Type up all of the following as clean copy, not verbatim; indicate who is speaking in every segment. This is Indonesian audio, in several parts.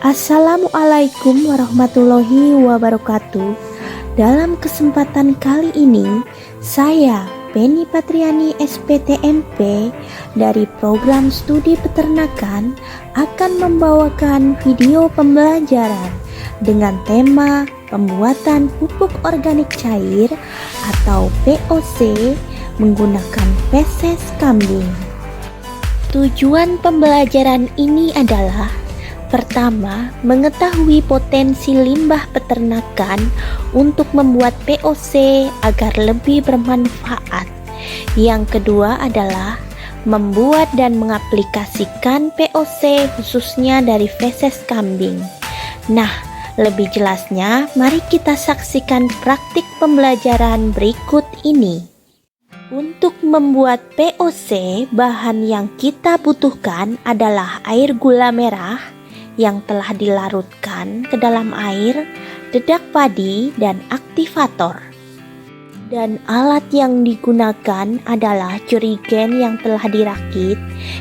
Speaker 1: Assalamualaikum warahmatullahi wabarakatuh. Dalam kesempatan kali ini, saya Penny Patriani SPTMP dari program studi peternakan akan membawakan video pembelajaran dengan tema pembuatan pupuk organik cair atau POC menggunakan feses kambing. Tujuan pembelajaran ini adalah: pertama, mengetahui potensi limbah peternakan untuk membuat POC agar lebih bermanfaat. Yang kedua adalah membuat dan mengaplikasikan POC khususnya dari feses kambing. Nah, lebih jelasnya mari kita saksikan praktik pembelajaran berikut ini. Untuk membuat POC, bahan yang kita butuhkan adalah air gula merah yang telah dilarutkan ke dalam air, dedak padi, dan aktivator. Dan alat yang digunakan adalah jerigen yang telah dirakit,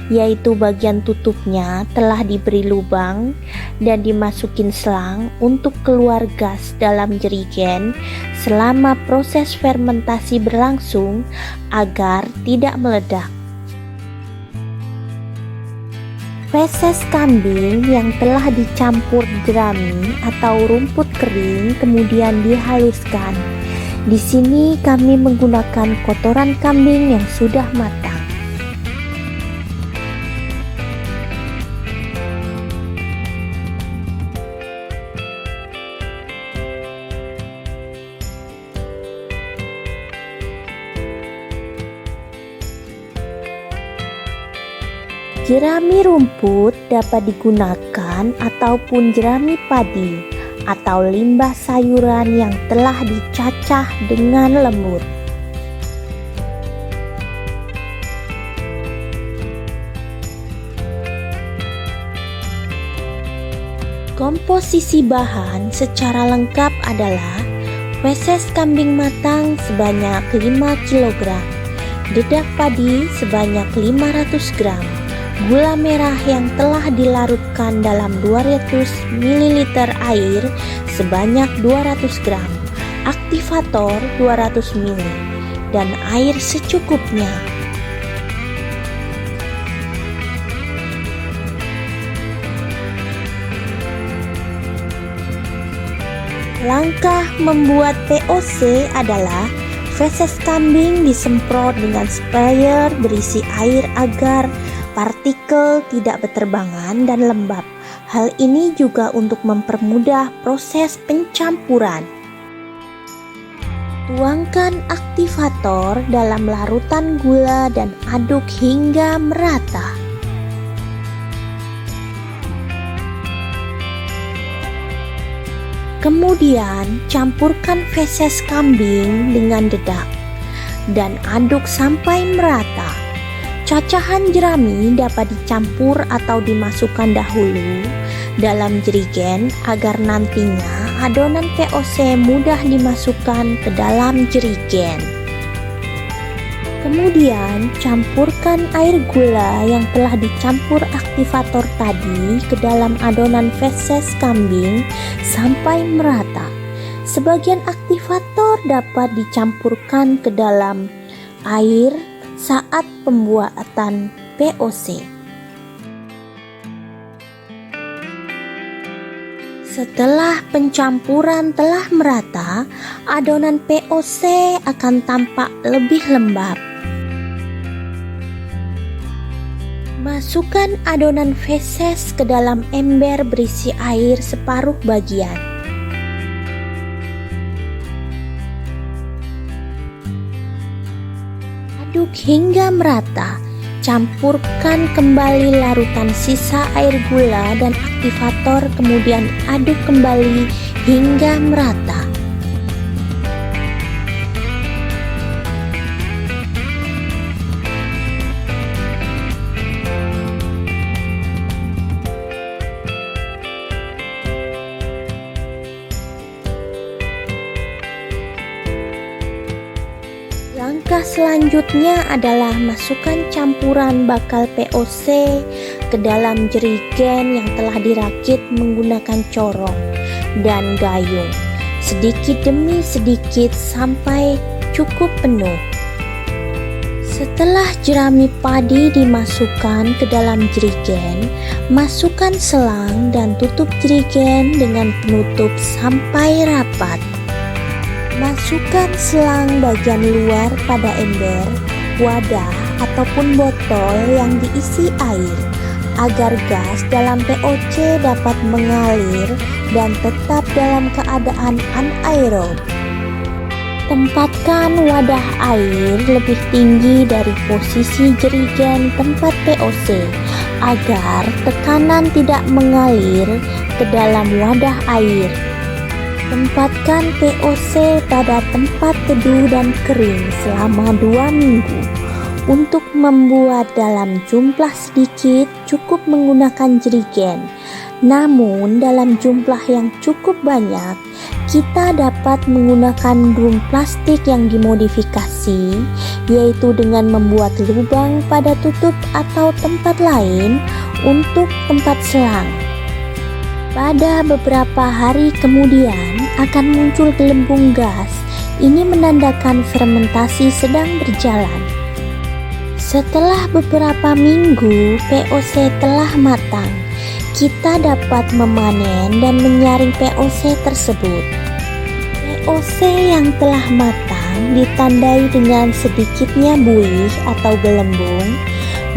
Speaker 1: yaitu bagian tutupnya telah diberi lubang dan dimasukin selang untuk keluar gas dalam jerigen selama proses fermentasi berlangsung agar tidak meledak. Feses kambing yang telah dicampur jerami atau rumput kering kemudian dihaluskan. Di sini kami menggunakan kotoran kambing yang sudah matang. Jerami rumput dapat digunakan ataupun jerami padi atau limbah sayuran yang telah dicacah dengan lembut. Komposisi bahan secara lengkap adalah feses kambing matang sebanyak 5 kg, dedak padi sebanyak 500 gram, gula merah yang telah dilarutkan dalam 200 ml air sebanyak 200 gram, aktivator 200 ml, dan air secukupnya. Langkah membuat POC adalah feses kambing disemprot dengan sprayer berisi air agar partikel tidak berterbangan dan lembab. Hal ini juga untuk mempermudah proses pencampuran. Tuangkan aktivator dalam larutan gula dan aduk hingga merata. Kemudian campurkan feses kambing dengan dedak dan aduk sampai merata. Cacahan jerami dapat dicampur atau dimasukkan dahulu dalam jerigen agar nantinya adonan POC mudah dimasukkan ke dalam jerigen. Kemudian campurkan air gula yang telah dicampur aktivator tadi ke dalam adonan feses kambing sampai merata. Sebagian aktivator dapat dicampurkan ke dalam air saat pembuatan POC. Setelah pencampuran telah merata, adonan POC akan tampak lebih lembab. Masukkan adonan feses ke dalam ember berisi air separuh bagian. Aduk hingga merata. Campurkan kembali larutan sisa air gula dan aktivator, kemudian aduk kembali hingga merata. Langkah selanjutnya adalah masukkan campuran bakal POC ke dalam jerigen yang telah dirakit menggunakan corong dan gayung, sedikit demi sedikit sampai cukup penuh. Setelah jerami padi dimasukkan ke dalam jerigen, masukkan selang dan tutup jerigen dengan penutup sampai rapat. Masukkan selang bagian luar pada ember, wadah, ataupun botol yang diisi air agar gas dalam POC dapat mengalir dan tetap dalam keadaan anaerob. Tempatkan wadah air lebih tinggi dari posisi jerigen tempat POC agar tekanan tidak mengalir ke dalam wadah air. Tempatkan POC pada tempat teduh dan kering selama 2 minggu. Untuk membuat dalam jumlah sedikit cukup menggunakan jerigen. Namun dalam jumlah yang cukup banyak, kita dapat menggunakan drum plastik yang dimodifikasi, yaitu dengan membuat lubang pada tutup atau tempat lain untuk tempat selang. Pada beberapa hari kemudian akan muncul gelembung gas. Ini menandakan fermentasi sedang berjalan. Setelah beberapa minggu POC telah matang, kita dapat memanen dan menyaring POC tersebut. POC yang telah matang ditandai dengan sedikitnya buih atau gelembung,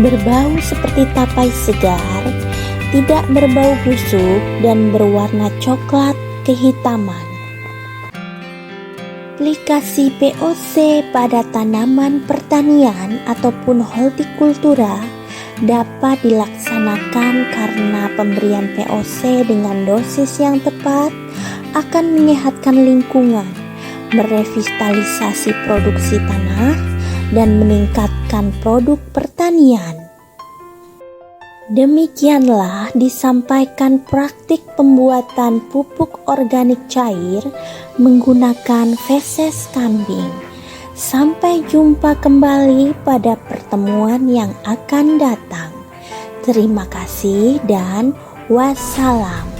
Speaker 1: berbau seperti tapai segar, tidak berbau busuk dan berwarna coklat kehitaman. Aplikasi POC pada tanaman pertanian ataupun hortikultura dapat dilaksanakan karena pemberian POC dengan dosis yang tepat akan menyehatkan lingkungan, merevitalisasi produksi tanah, dan meningkatkan produk pertanian. Demikianlah disampaikan praktik pembuatan pupuk organik cair menggunakan feses kambing. Sampai jumpa kembali pada pertemuan yang akan datang. Terima kasih dan wassalam.